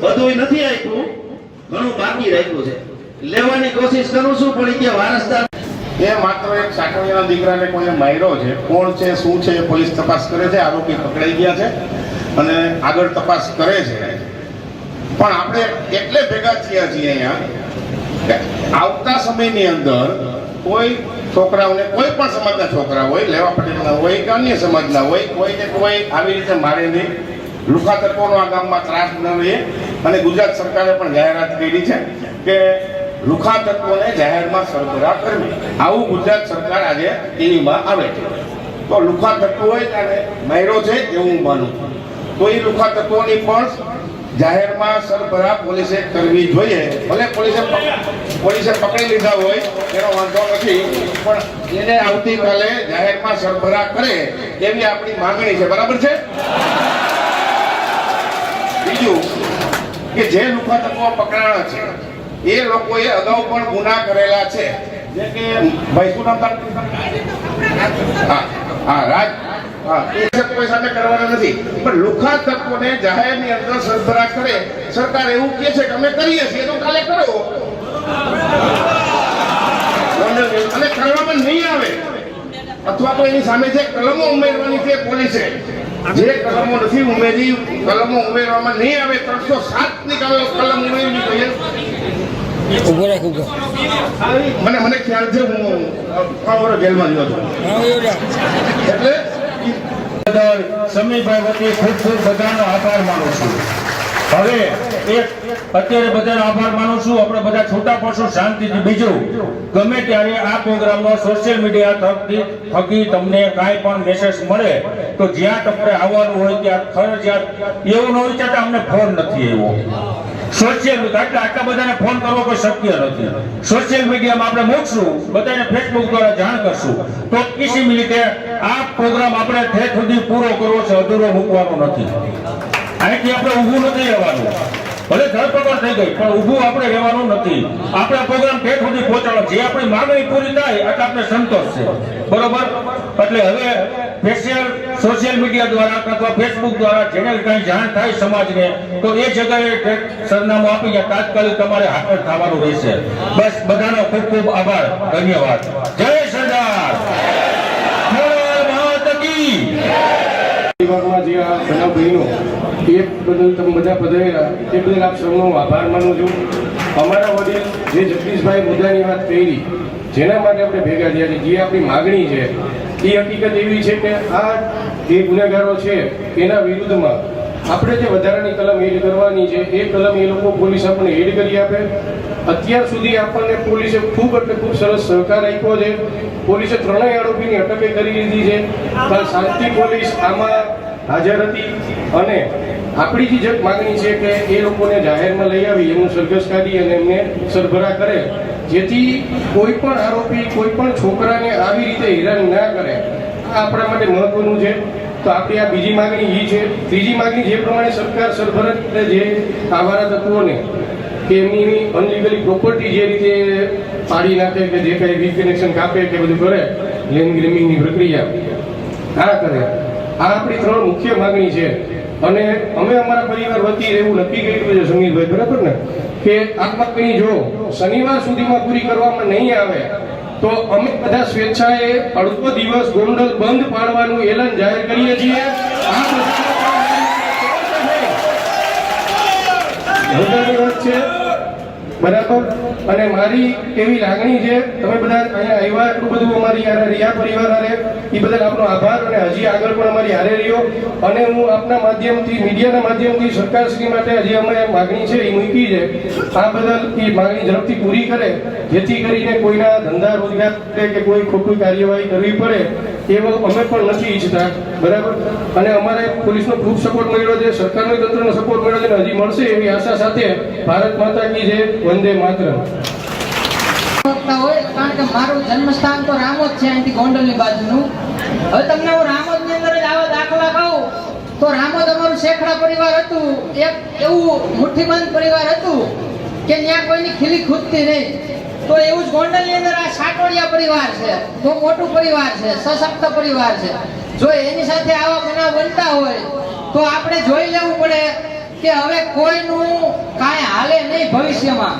બધું નથી આપ્યું, ઘણું બાકી રાખ્યું છે. લેવાની કોશિશ કરું છું પણ કે વારસદાર એ માત્ર એક સાકરિયાના દીકરાને કોઈને માર્યો છે. કોણ છે શું છે પોલીસ તપાસ કરે છે. આરોપી પકડાઈ ગયા છે અને આગળ તપાસ કરે છે. પણ આપણે એટલે ભેગા થયા છીએ અહીંયા આવતા સમયની અંદર કોઈ છોકરાઓને, કોઈ પણ સમાજના છોકરા હોય, લેવા પટેલના હોય કે અન્ય સમાજના હોય, કોઈને કોઈ આવી રીતે મારે નહીં. લુખા તત્વોનો આ ગામમાં ત્રાસ ન રહે. અને ગુજરાત સરકારે પણ જાહેરાત કરી છે કે લુખા તત્વોને જાહેરમાં સરબરાહ કરવી. આવું ગુજરાત સરકાર આજે ટીવીમાં આવે છે. તો લુખા તત્વો હોય ત્યારે માર્યો છે એવું હું માનું છું. તો એ લુખા તત્વોની પણ જાહેરમાં સરબરાહ પોલીસે કરવી જોઈએ. ભલે પોલીસે પકડી લીધા હોય એનો વાંધો નથી, પણ એને આવતીકાલે જાહેરમાં સરબરાહ કરે એવી આપણી માંગણી છે. બરાબર છે? બીજું કે જે લુખા તત્વો પકડાણા છે એ લોકોએ અગાઉ પણ ગુના કરેલા છે. જે કે ભાઈ શું નામ તારું? રાજ. એ કોઈ સાથે કરવાના નથી, પણ લુખા તત્વોને જાહેરની અંદર સરબરાહ કરે. સરકાર એવું કહે છે કે અમે કરીએ છીએ તો કાલે કરો, અને કરવામાં નહીં આવે અથવા તો એની સામે જે કલમો ઉમેરવાની છે પોલીસે, જે કલમો નથી ઉમેરી, કલમો ઉમેરવામાં નહીં આવે 307 ની કલમ ઉમેરવી જોઈએ. મને ખ્યાલ છે, હું 3 વર્ષ જેલમાં ગયો છું. એટલે સમીરભાઈ વતી ખૂબ ખૂબ બધાનો આભાર માનું છું. હવે અત્યારે બધાનો આભાર માનું છું. આપણે બધા છૂટા પડશું શાંતિથી. બીજું, ગમે ત્યારે આ પ્રોગ્રામનો સોશિયલ મીડિયા થકી તમને કાંઈ પણ મેસેજ મળે તો જ્યાં તમને આવવાનું હોય ત્યાં ફરજિયાત એવું ન હોય કે અમને ફોન નથી આવ્યો. સોશિયલ મીડિયા આટલા બધાને ફોન કરવો કોઈ શક્ય નથી. સોશિયલ મીડિયામાં આપણે મૂકશું, બધાને ફેસબુક દ્વારા જાણ કરશું. તો કિસી મિનિટે આ પ્રોગ્રામ આપણે ઠેઠ સુધી પૂરો કરવો છે, અધૂરો મૂકવાનો નથી. અહીંથી આપણે ઊભું નથી રહેવાનું. ભલે ધરપકડ થઈ ગઈ પણ ઊભું આપણે રહેવાનું નથી. આપણે પ્રોગ્રામ ઠેઠ સુધી પહોંચાડવાનો. જે આપણી માંગણી પૂરી થાય એટલે આપણે સંતોષ છે. બરોબર? એટલે હવે સોશિયલ મીડિયા દ્વારા અથવા ફેસબુક દ્વારા જેને કંઈ જાણ થાય સમાજને તો એ જગ્યાએ સરનામું આપી તાત્કાલિક તમારે હાજર થવાનું રહેશે. બસ બધાનો ખૂબ ખૂબ આભાર. ધન્યવાદ. જય સરદાર. વિભાગમાં જે આ બનાવ બન્યો એ બદલ તમે બધા પધારેલા એ બદલ આપ સૌનો આભાર માનું છું. અમારા વડીલ જે જગદીશભાઈ મુદ્દાની વાત કરી, જેના માટે આપણે ભેગા થયા છીએ, જે આપણી માગણી છે એ હકીકત એવી છે કે આ જે ગુનેગારો છે એના વિરુદ્ધમાં આપણે જે વધારાની કલમ એડ કરવાની છે એ કલમ એ લોકો પોલીસ આપણને એડ કરી આપે. અત્યાર સુધી આપણને પોલીસે ખૂબ એટલે ખૂબ સરસ સહકાર આપ્યો છે. પોલીસે 3 આરોપીની અટક કરી લીધી છે. શાંતિ પોલીસ આમાં હાજર હતી અને આપણી જે માગણી છે કે એ લોકોને જાહેરમાં લઈ આવી એમનું સરઘસ કાઢી અને એમને સરભરા કરે, જેથી કોઈ પણ આરોપી કોઈ પણ છોકરાને આવી રીતે હેરાન ના કરે. આ આપણા માટે મહત્વનું છે. તો આપણી આ બીજી માગણી એ છે. ત્રીજી માગણી જે પ્રમાણે સરકાર સરભરા જે આવારા તત્વોને કે એમની અનલીગલી પ્રોપર્ટી જે રીતે પાડી નાખે કે જે કંઈ વીજ કનેક્શન કાપે કે બધું કરે, લેન્ડ ગ્રીમિંગની પ્રક્રિયા આ કરે, આ આપણી 3 મુખ્ય માગણી છે. અને અમે અમારા પરિવાર વતી એવું નક્કી કર્યું છે સમીરભાઈ, બરાબર ને, કે આ માગણી જો શનિવાર સુધીમાં પૂરી કરવામાં નહીં આવે તો અમે બધા સ્વેચ્છાએ અડધો દિવસ ગોંડલ બંધ પાડવાનું એલાન જાહેર કરીએ છીએ. છે બરાબર. અને મારી એવી લાગણી છે, તમે બધા અહીંયા આવ્યા એટલું બધું અમારી યારે રહ્યા પરિવાર હારે એ બદલ આપનો આભાર. અને હજી આગળ પણ અમારી હારે રહ્યો. અને હું આપના માધ્યમથી, મીડિયાના માધ્યમથી સરકારશ્રી માટે હજી અમે માગણી છે એ મૂકી છે. આ બદલ એ માગણી ઝડપથી પૂરી કરે, જેથી કરીને કોઈના ધંધા રોજગાર કે કોઈ ખોટી કાર્યવાહી કરવી પડે એવો અમે પણ નથી ઈચ્છતા. બરાબર. અને અમારે પોલીસનો ખૂબ સપોર્ટ મળ્યો છે, સરકારનો તંત્રનો સપોર્ટ મળ્યો છે અને હજી મળશે એવી આશા સાથે ભારત માતા કી જય, વંદે માતરમ. કારણ કે મારું જન્મસ્થાન તો રામોદ છે, અહીંથી ગોંડલની બાજુનું. હવે તમને હું રામોદની અંદર જ આવા દાખલા કહું તો રામોદ અમારું શેખડા પરિવાર હતું. એક એવું મુઠ્ઠીબંધ પરિવાર હતું કે ત્યાં કોઈની ખીલી ખૂટતી નહીં. તો એવું જ ગોંડલની અંદર આ સાટોડિયા પરિવાર છે, બહુ મોટું પરિવાર છે, સશક્ત પરિવાર છે. જો એની સાથે આવા બનાવ બનતા હોય તો આપણે જોઈ લેવું પડે કે હવે કોઈનું કાંઈ હાલે નહીં ભવિષ્યમાં.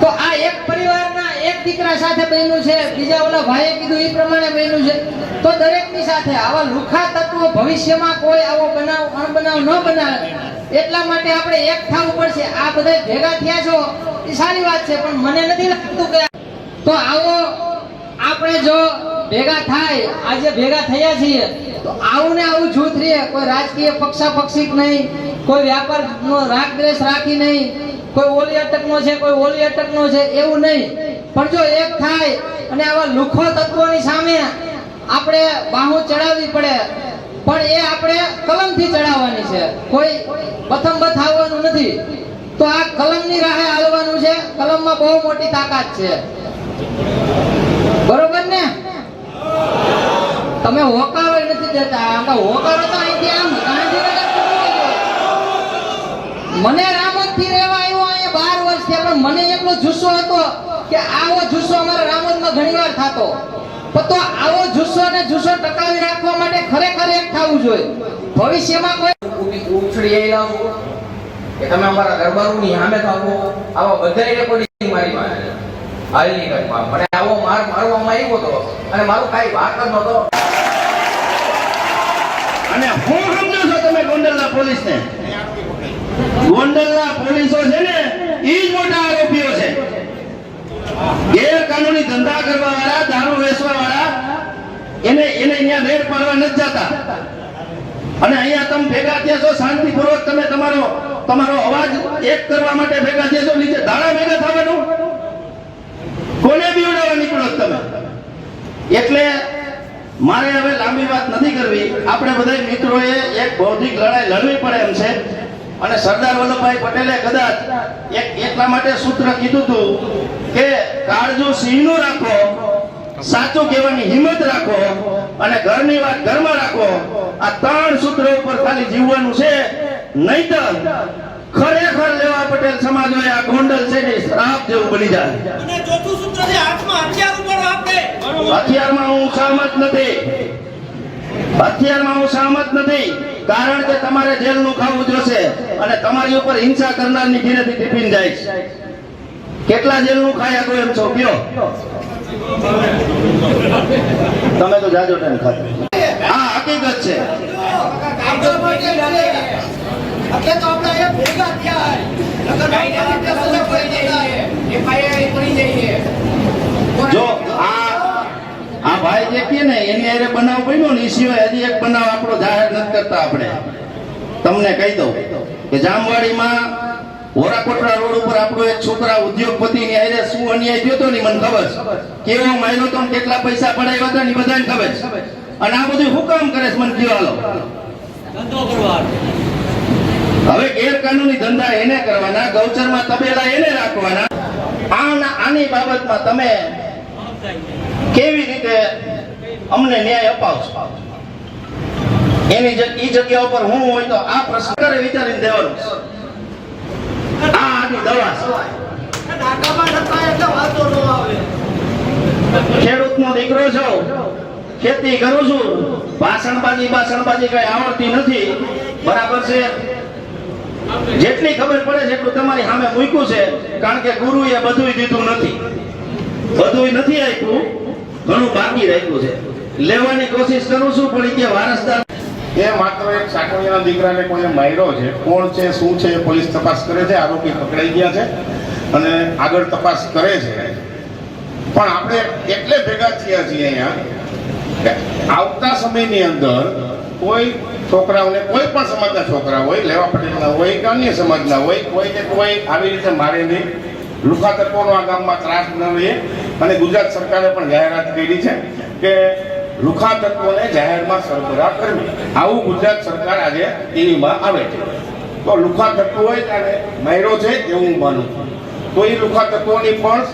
તો આ એક પરિવારના એક દીકરા સાથે બન્યું છે, બીજા ઓલા ભાઈએ કીધું એ પ્રમાણે બન્યું છે. તો દરેકની સાથે આવા લુખા તત્વો ભવિષ્યમાં કોઈ આવો બનાવ અણબનાવ ન બનાવે એટલા માટે આપણે એક થવું પડશે. આ બધા ભેગા થયા છો એ સારી વાત છે, પણ મને નથી લાગતું કે તો આવો આપણે જો ભેગા થાય, આજે ભેગા થયા છીએ તો આવું ને આવું જૂથ રહે, કોઈ રાજકીય પક્ષાપક્ષી નહીં, કોઈ વ્યાપારનો રાગ દ્વેષ રાખી નહીં, કોઈ ઓલી અટકનો છે કોઈ ઓલી અટકનો છે એવું નહીં, પણ જો એક થાય અને આવા લુખો તત્વોની સામે આપણે બાહુ ચડાવવી પડે, પણ એ આપણે કલમથી ચડાવવાની છે, કોઈ પ્રથમ બથાવવાનું નથી. તો આ કલમની રાહે હાલવાનું છે. કલમમાં બહુ મોટી તાકાત છે, બરોબર ને? તમે હોકારો નથી દેતા, હોકારો તો અહીંથી આમ ગાંધીનગર મને રામોદથી રહેવા આવ્યો અહીંયા 12 વર્ષ થયા, પણ મને એટલો જુસ્સો હતો કે આવો જુસ્સો અમારા રામોદમાં ઘણીવાર થતો. તો આવો જુસ્સો ને જુસ્સો ટકાવી રાખવા માટે ખરેખર એક થવું જોઈએ. ભવિષ્યમાં કોઈ ઉછળી આવેલા કે તમે અમારા દરબારોની સામે થાવો, આવા બધાય રેકોર્ડિંગ મારી પાસે હાલની ઘટના મને આવો મારવામાં આવ્યો હતો અને મારું કાંઈ વાત જ નહોતો. અને હું સમજો છો તમે ગોંડલના પોલીસને? ગોંડલના પોલીસો છે ને ઈ જ મોટા આરોપીઓ છે. ગેરકાનૂની ધંધા કરવા વાળા, દારૂ વેચવા વાળા, એને અહીંયા રેડ પાડવા નથી જતા. અને અહીંયા તમે ભેગા થયા છો શાંતિપૂર્વક, તમે તમારો અવાજ એક કરવા માટે ભેગા થયા છો. નીચે દાડા ભેગા થવાનું, કોને બીવડાવવા નીકળો તમે? એટલે મારે હવે લાંબી વાત નથી કરવી. આપણે બધા મિત્રોએ એક બૌદ્ધિક લડાઈ લડવી પડે એમ છે. અને સરદાર વલ્લભભાઈ પટેલે કદાચ એટલા માટે સૂત્ર કીધું હતું કે કાળજુ સિંહનું રાખો, સાચું કહેવાની હિંમત રાખો અને ઘરની વાત ઘરમાં રાખો. આ 3 સૂત્રો ઉપર ખાલી જીવવાનું છે, નહીતર ખરેખર લેવા પટેલ સમાજોએ આ ગોંડલ છે ને શ્રાપ જેવું બની જાય. અને ચોથું સૂત્ર છે હાથમાં હથિયાર ઉપર આપણે. હથિયારમાં હું સહમત નથી. હથિયારમાં હું સહમત નથી, કારણ કે તમારે જેલનું ખાવું જોશે અને તમારી ઉપર હિંસા કરનારની ઘીરેથી ટિફિન જાય છે. કેટલા જેલનું ખાયા કોઈ એમ છો કયો? તમે તો જાજો ટાઈમ ખાતા. હા, હકીકત છે. એટલે તો આપણે એ ભેગા થયા જો આ ભાઈ જે કે ને એની હારે બનાવ બન્યો ને, એ સિવાય હજી એક બનાવ આપણો જાહેર નથી કરતા. આપણે તમને કહી દઉં કે જામવાડીમાં વોરાકોટડા રોડ ઉપર આપણો એક છોકરા ઉદ્યોગપતિની હારે શું અન્યાય થયો હતો ને મને ખબર છે. કેવો માયનો તો કેટલા પૈસા પડાવ્યા હતા ને બધાને ખબર છે. અને આ બધું હું કામ કરે છે મને કયો? હાલો, હવે ગેરકાનૂની ધંધા એને કરવાના, ગૌચરમાં તબેલા એને રાખવાના. આની બાબતમાં તમે કેવી રીતે અમને ન્યાય અપાવશો? એની ઈ જગ્યા ઉપર હું હોય તો આ પ્રશ્ન કરે વિચારીને દેવાનું. આ આની દવા ખેડૂતનો દીકરો છો, ખેતી કરું છું, ભાષણબાજી કઈ આવડતી નથી, બરાબર છે. જેટલી ખબર પડે છે એટલું તમારી સામે મૂક્યું છે, કારણ કે ગુરુએ બધુંય દીધું નથી, બધુંય નથી આપ્યું, ઘણું બાકી રાખ્યું છે. લેવાની કોશિશ કરું છું, પણ કે વારસદાર એ માત્ર એક સાકરિયાના દીકરાને કોઈને માર્યો છે. કોણ છે શું છે એ પોલીસ તપાસ કરે છે. આરોપી પકડાઈ ગયા છે અને આગળ તપાસ કરે છે. પણ આપણે એટલે ભેગા થયા છીએ અહીંયા કે આવતા સમયની અંદર કોઈ છોકરાઓને, કોઈ પણ સમાજના છોકરા હોય, લેવા પટેલના હોય કે અન્ય સમાજના હોય, કોઈને કોઈ આવી રીતે મારે નહીં. લુખા તત્વોનો આ ગામમાં ત્રાસ ન રહે. અને ગુજરાત સરકારે પણ જાહેરાત કરી છે કે લુખા તત્વોને જાહેરમાં સરબરાહ કરવી. આવું ગુજરાત સરકાર આજે ટીવીમાં આવે છે. તો લુખા તત્વો હોય ત્યારે માયરો છે એવું હું માનું છું. તો એ લુખા તત્વોની પણ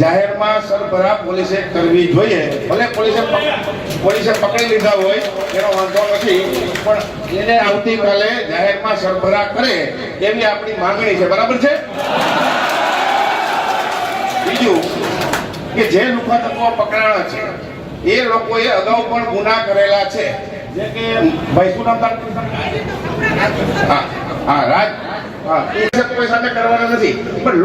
જાહેરમાં સરબરાહ પોલીસે કરવી જોઈએ. ભલે પોલીસે પકડી લીધા હોય એનો વાંધો નથી, પણ એને આવતીકાલે જાહેરમાં સરબરાહ કરે એવી આપણી માંગણી છે. બરાબર છે? બીજું કે જે લુખા તત્વો પકડાણા છે એ લોકોએ અગાઉ પણ ગુના કરેલા છે. જે કે ભાઈ શું નામ? હા, હા એ કોઈ સાથે કરવાના નથી પણ